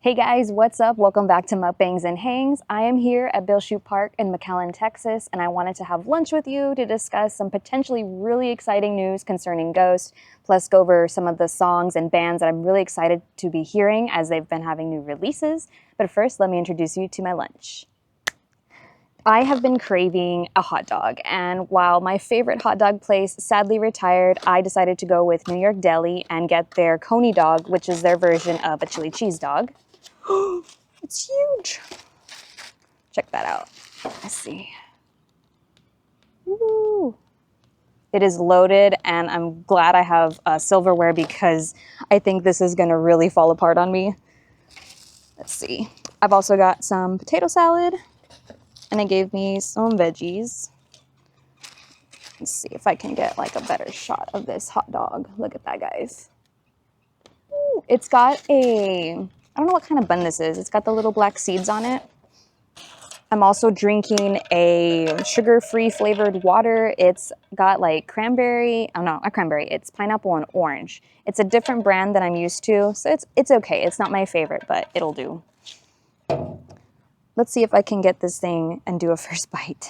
Hey guys, what's up? Welcome back to Mukbangs and Hangs. I am here at Bill Shoot Park in McAllen, Texas, and I wanted to have lunch with you to discuss some potentially really exciting news concerning Ghost, plus go over some of the songs and bands that I'm really excited to be hearing as they've been having new releases. But first, let me introduce you to my lunch. I have been craving a hot dog, and while my favorite hot dog place sadly retired, I decided to go with New York Deli and get their Coney dog, which is their version of a chili cheese dog. It's huge. Check that out. Let's see. Woo. It is loaded, and I'm glad I have silverware because I think this is going to really fall apart on me. Let's see. I've also got some potato salad, and it gave me some veggies. Let's see if I can get like a better shot of this hot dog. Look at that, guys. Ooh, it's got I don't know what kind of bun this is. It's got the little black seeds on it. I'm also drinking a sugar-free flavored water. It's got like cranberry, oh no, not cranberry, it's pineapple and orange. It's a different brand than I'm used to, so it's okay. It's not my favorite, but it'll do. Let's see if I can get this thing and do a first bite.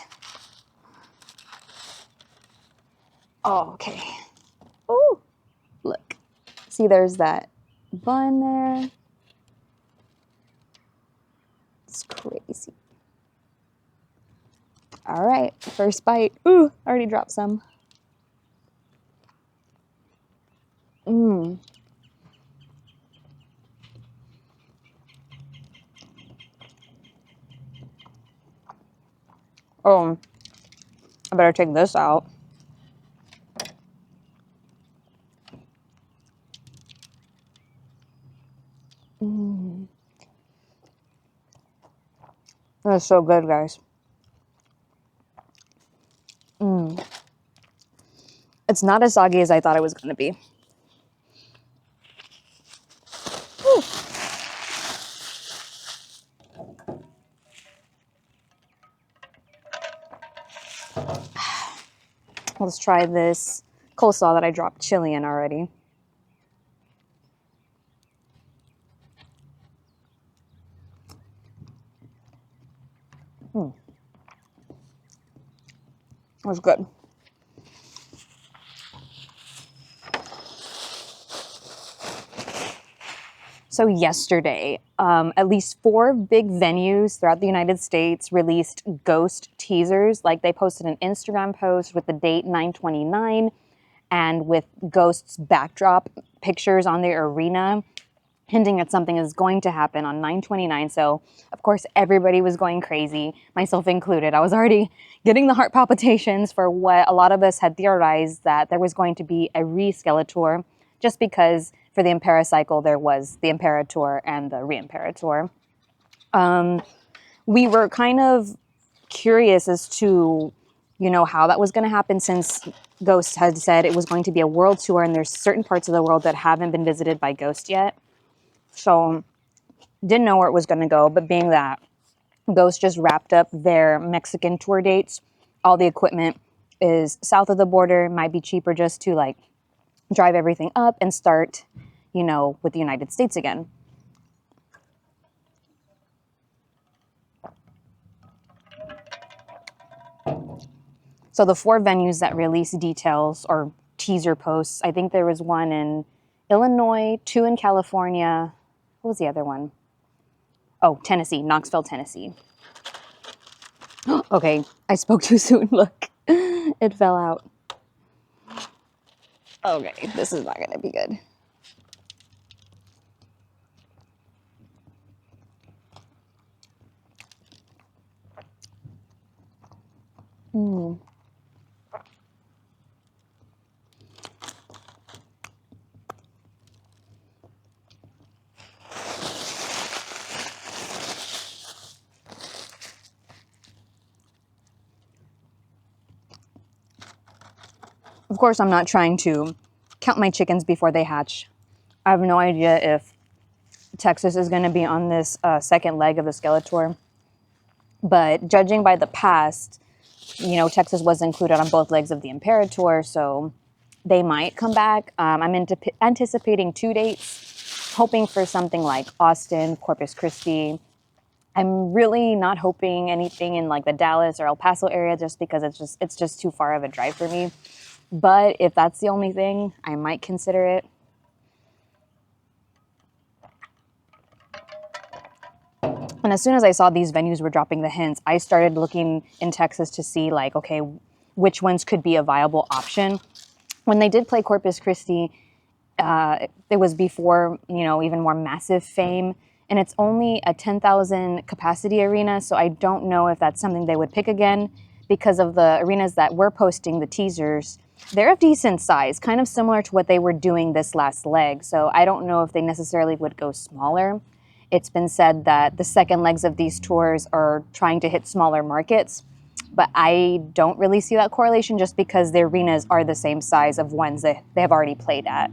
Oh, okay. Oh, look. See, there's that bun there. It's crazy. All right, first bite. Ooh, already dropped some. Mmm. Oh, I better take this out. Mmm. That's so good, guys. Mmm. It's not as soggy as I thought it was going to be. Whew. Let's try this coleslaw that I dropped chili in already. That was good. So yesterday, at least 4 big venues throughout the United States released Ghost teasers. Like they posted an Instagram post with the date 9/29 and with Ghost's backdrop pictures on their arena, hinting at something is going to happen on 9/29. So, of course, everybody was going crazy, myself included. I was already getting the heart palpitations for what a lot of us had theorized, that there was going to be a ReSkeletour, just because for the Impera cycle, there was the Imperator and the Re-Imperator. We were kind of curious as to, how that was going to happen, since Ghost had said it was going to be a world tour, and there's certain parts of the world that haven't been visited by Ghost yet. So didn't know where it was going to go, but being that Ghost just wrapped up their Mexican tour dates, all the equipment is south of the border. Might be cheaper just to like drive everything up and start, with the United States again. So the 4 venues that released details or teaser posts, I think there was one in Illinois, 2 in California. What was the other one? Oh, Tennessee, Knoxville, Tennessee. Okay, I spoke too soon. Look, it fell out. Okay, this is not going to be good. Mm. Of course, I'm not trying to count my chickens before they hatch. I have no idea if Texas is going to be on this second leg of the Skeletor. But judging by the past, Texas was included on both legs of the Imperator, so they might come back. I'm anticipating 2 dates. hoping for something like Austin, Corpus Christi. I'm really not hoping anything in like the Dallas or El Paso area just because it's just too far of a drive for me. But if that's the only thing, I might consider it. And as soon as I saw these venues were dropping the hints, I started looking in Texas to see like, okay, which ones could be a viable option. When they did play Corpus Christi, it was before, you know, even more massive fame. And it's only a 10,000 capacity arena. So I don't know if that's something they would pick again because of the arenas that were posting the teasers. They're of decent size, kind of similar to what they were doing this last leg. So I don't know if they necessarily would go smaller. It's been said that the second legs of these tours are trying to hit smaller markets, but I don't really see that correlation just because the arenas are the same size of ones that they have already played at.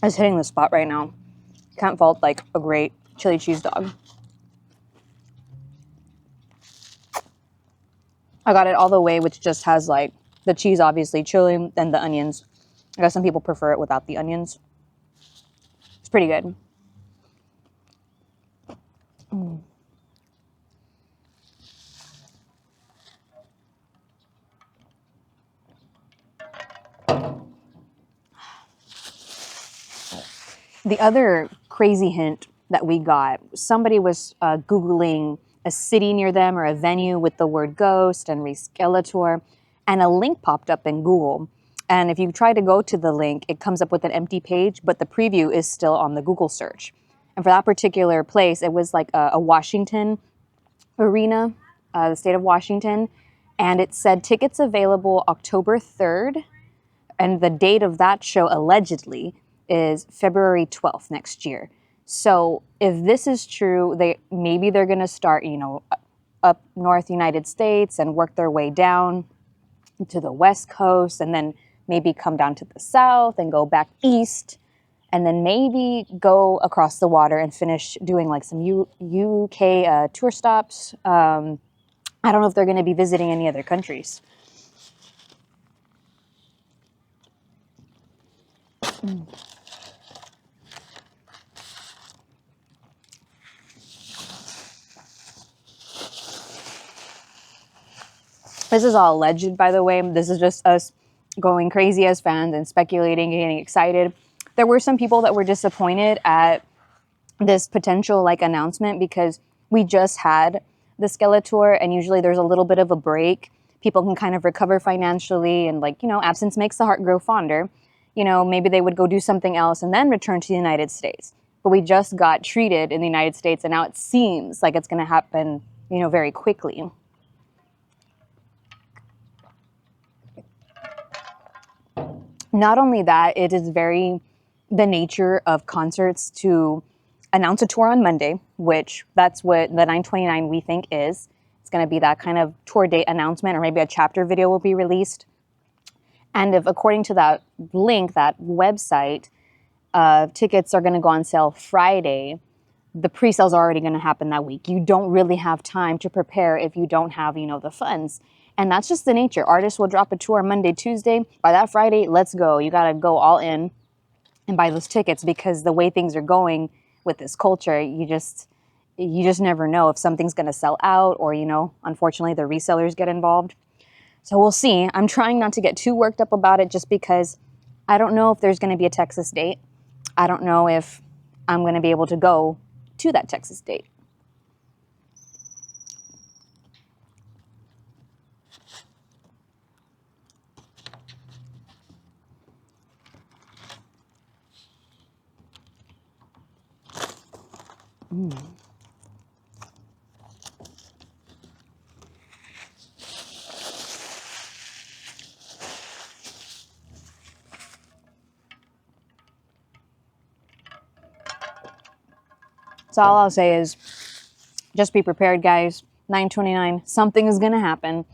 It's hitting the spot right now. Can't fault like a great chili cheese dog. I got it all the way, which just has like the cheese, obviously, chili, and the onions. I guess some people prefer it without the onions. It's pretty good. The other crazy hint that we got, somebody was Googling a city near them or a venue with the word Ghost and ReSkeletour, and a link popped up in Google. And if you try to go to the link, it comes up with an empty page, but the preview is still on the Google search. And for that particular place, it was like a Washington arena, the state of Washington, and it said tickets available October 3rd, and the date of that show allegedly is February 12th next year. So if this is true, maybe they're going to start, you know, up north United States and work their way down to the West Coast, and then maybe come down to the South and go back east, and then maybe go across the water and finish doing like some UK tour stops. I don't know if they're going to be visiting any other countries. This is all alleged, by the way. This is just us going crazy as fans and speculating and getting excited. There were some people that were disappointed at this potential like announcement because we just had the Skeletor, and usually there's a little bit of a break. People can kind of recover financially, and like, you know, absence makes the heart grow fonder. You know, maybe they would go do something else and then return to the United States. But we just got treated in the United States, and now it seems like it's going to happen, you know, very quickly. Not only that, it is very the nature of concerts to announce a tour on Monday, which that's what the 929 we think is. It's going to be that kind of tour date announcement, or maybe a chapter video will be released. And if, according to that link, that website, tickets are going to go on sale Friday, the pre-sales are already going to happen that week. You don't really have time to prepare if you don't have, you know, the funds. And that's just the nature. Artists will drop a tour Monday, Tuesday. By that Friday, let's go. You got to go all in and buy those tickets, because the way things are going with this culture, you just never know if something's going to sell out, or, you know, unfortunately the resellers get involved. So we'll see. I'm trying not to get too worked up about it just because I don't know if there's going to be a Texas date. I don't know if I'm going to be able to go to that Texas date. So all I'll say is just be prepared, guys. 9/29, something is going to happen.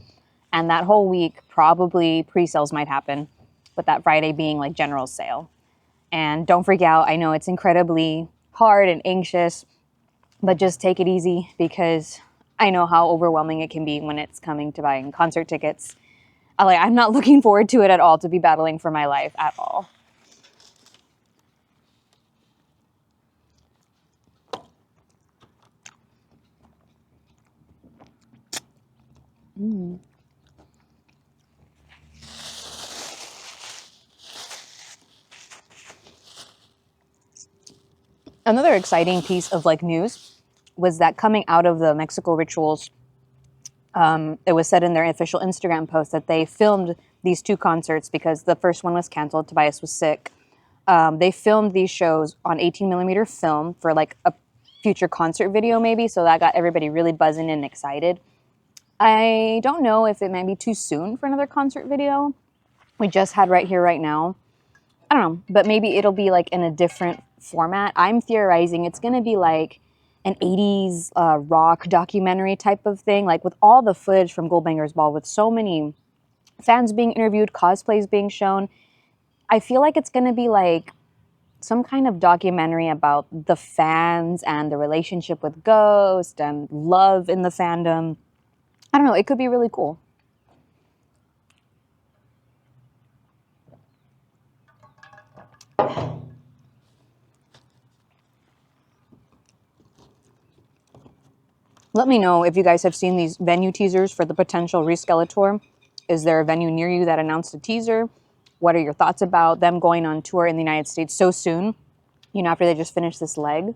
And that whole week, probably pre-sales might happen, with that Friday being like general sale. And don't freak out. I know it's incredibly hard and anxious. but just take it easy because I know how overwhelming it can be when it's coming to buying concert tickets. I'm not looking forward to it at all, to be battling for my life at all. Another exciting piece of news was that coming out of the Mexico rituals, it was said in their official Instagram post that they filmed these two concerts because the first one was canceled. Tobias was sick. They filmed these shows on 18mm film for a future concert video maybe, so that got everybody really buzzing and excited. I don't know if it might be too soon for another concert video. We just had Right Here, Right Now. I don't know, but maybe it'll be in a different format. I'm theorizing it's going to be an 80s rock documentary type of thing, with all the footage from Goldbanger's Ball, with so many fans being interviewed, cosplays being shown. I feel like it's going to be some kind of documentary about the fans and the relationship with Ghost and love in the fandom. I don't know, it could be really cool. Let me know if you guys have seen these venue teasers for the potential ReSkeletour. Is there a venue near you that announced a teaser? What are your thoughts about them going on tour in the United States so soon, after they just finished this leg?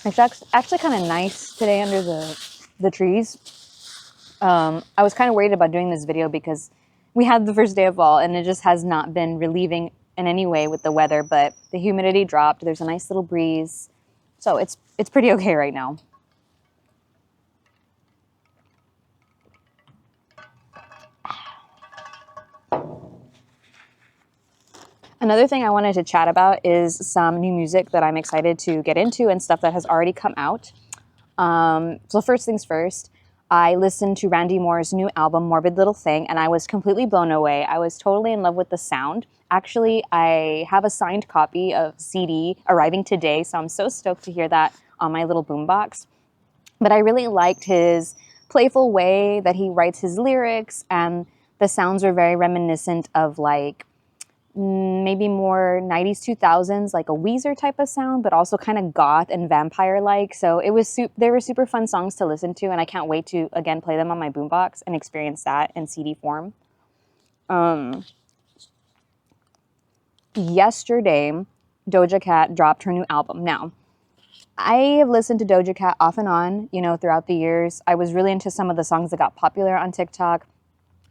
It's actually kind of nice today under the trees. I was kind of worried about doing this video because we had the first day of fall and it just has not been relieving in any way with the weather, but the humidity dropped. There's a nice little breeze. So it's pretty okay right now. Another thing I wanted to chat about is some new music that I'm excited to get into and stuff that has already come out. So first things first, I listened to Randy Moore's new album, Morbid Little Thing, and I was completely blown away. I was totally in love with the sound. Actually, I have a signed copy of CD arriving today, so I'm so stoked to hear that on my little boombox. But I really liked his playful way that he writes his lyrics, and the sounds were very reminiscent of maybe more 90s 2000s, like a Weezer type of sound, but also kind of goth and vampire like. So it was they were super fun songs to listen to, and I can't wait to again play them on my boombox and experience that in CD form. Yesterday Doja Cat dropped her new album. Now, I have listened to Doja Cat off and on, throughout the years. I was really into some of the songs that got popular on TikTok,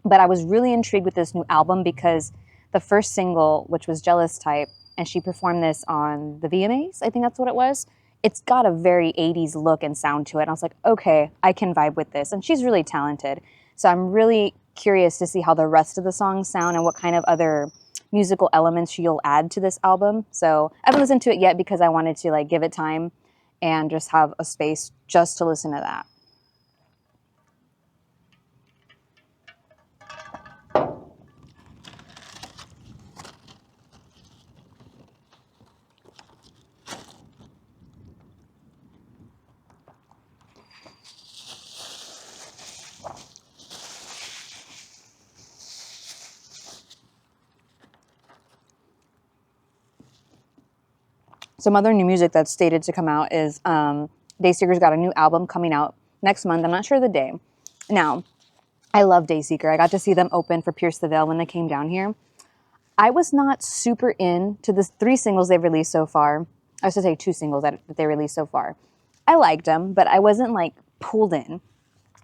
but I was really intrigued with this new album because the first single, which was Jealous Type, and she performed this on the VMAs, I think that's what it was. It's got a very 80s look and sound to it. And I was like, okay, I can vibe with this. And she's really talented. So I'm really curious to see how the rest of the songs sound and what kind of other musical elements she'll add to this album. So I haven't listened to it yet because I wanted to give it time and just have a space just to listen to that. Some other new music that's stated to come out is Dayseeker's got a new album coming out next month. I'm not sure the day. Now, I love Dayseeker. I got to see them open for Pierce the Veil when they came down here. I was not super into the 3 singles they've released so far. I was to say 2 singles that they released so far. I liked them, but I wasn't pulled in.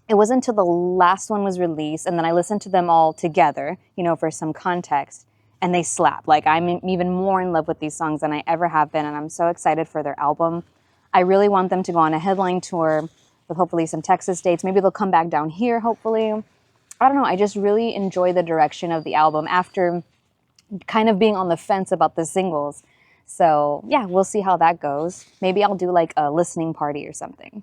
It wasn't until the last one was released, and then I listened to them all together, for some context, and they slap. I'm even more in love with these songs than I ever have been, and I'm so excited for their album. I really want them to go on a headline tour with hopefully some Texas dates. Maybe they'll come back down here, hopefully. I don't know. I just really enjoy the direction of the album after kind of being on the fence about the singles. So yeah, we'll see how that goes. Maybe I'll do a listening party or something.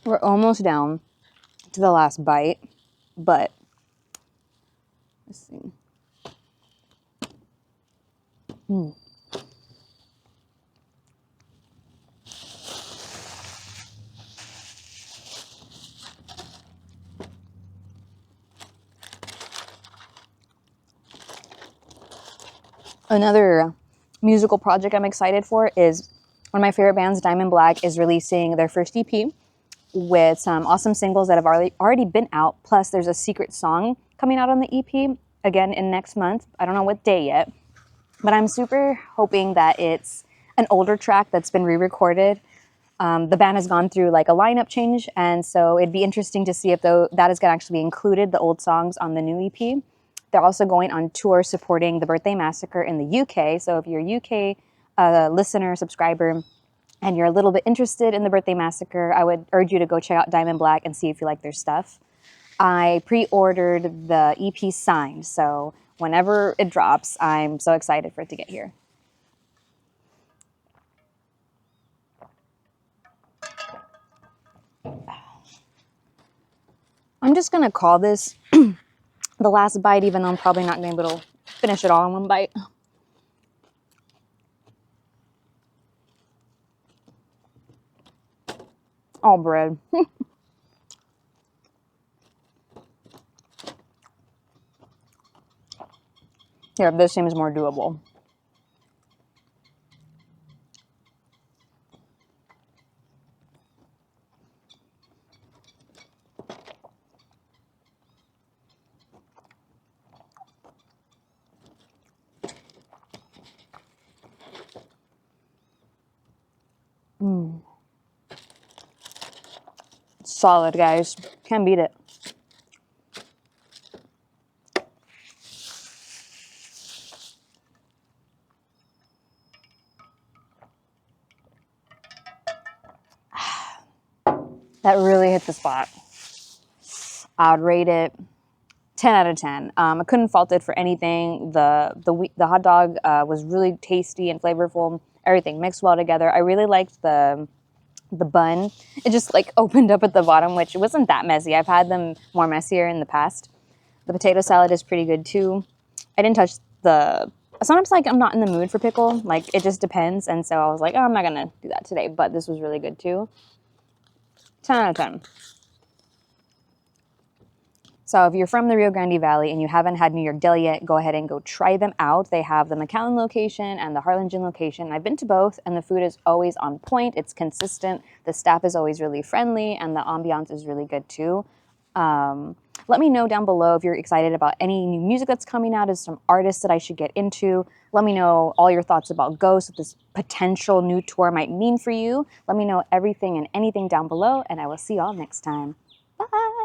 We're almost down to the last bite, but let's see. Another musical project I'm excited for is one of my favorite bands, Diamond Black, is releasing their first EP with some awesome singles that have already been out. Plus, there's a secret song coming out on the EP again in next month. I don't know what day yet, but I'm super hoping that it's an older track that's been re-recorded. The band has gone through like a lineup change, and so it'd be interesting to see if that is going to actually be included, the old songs on the new EP. They're also going on tour supporting the Birthday Massacre in the UK. So if you're a UK listener, subscriber, and you're a little bit interested in the Birthday Massacre, I would urge you to go check out Diamond Black and see if you like their stuff. I pre-ordered the EP signed, so whenever it drops, I'm so excited for it to get here. I'm just gonna call this the last bite, even though I'm probably not gonna be able to finish it all in one bite. All bread. Here, this seems more doable. Solid, guys. Can't beat it. That really hit the spot. I would rate it 10 out of 10. I couldn't fault it for anything. The hot dog was really tasty and flavorful. Everything mixed well together. I really liked the bun. It just like opened up at the bottom, which wasn't that messy. I've had them more messier in the past. The potato salad is pretty good too. I didn't touch sometimes like I'm not in the mood for pickle. Like it just depends. And so I was like, oh, I'm not gonna do that today. But this was really good too. 10 out of 10. So if you're from the Rio Grande Valley and you haven't had New York Deli yet, go ahead and go try them out. They have the McAllen location and the Harlingen location. I've been to both, and the food is always on point. It's consistent. The staff is always really friendly, and the ambiance is really good too. Let me know down below if you're excited about any new music that's coming out, as some artists that I should get into. Let me know all your thoughts about Ghost, what this potential new tour might mean for you. Let me know everything and anything down below, and I will see y'all next time. Bye!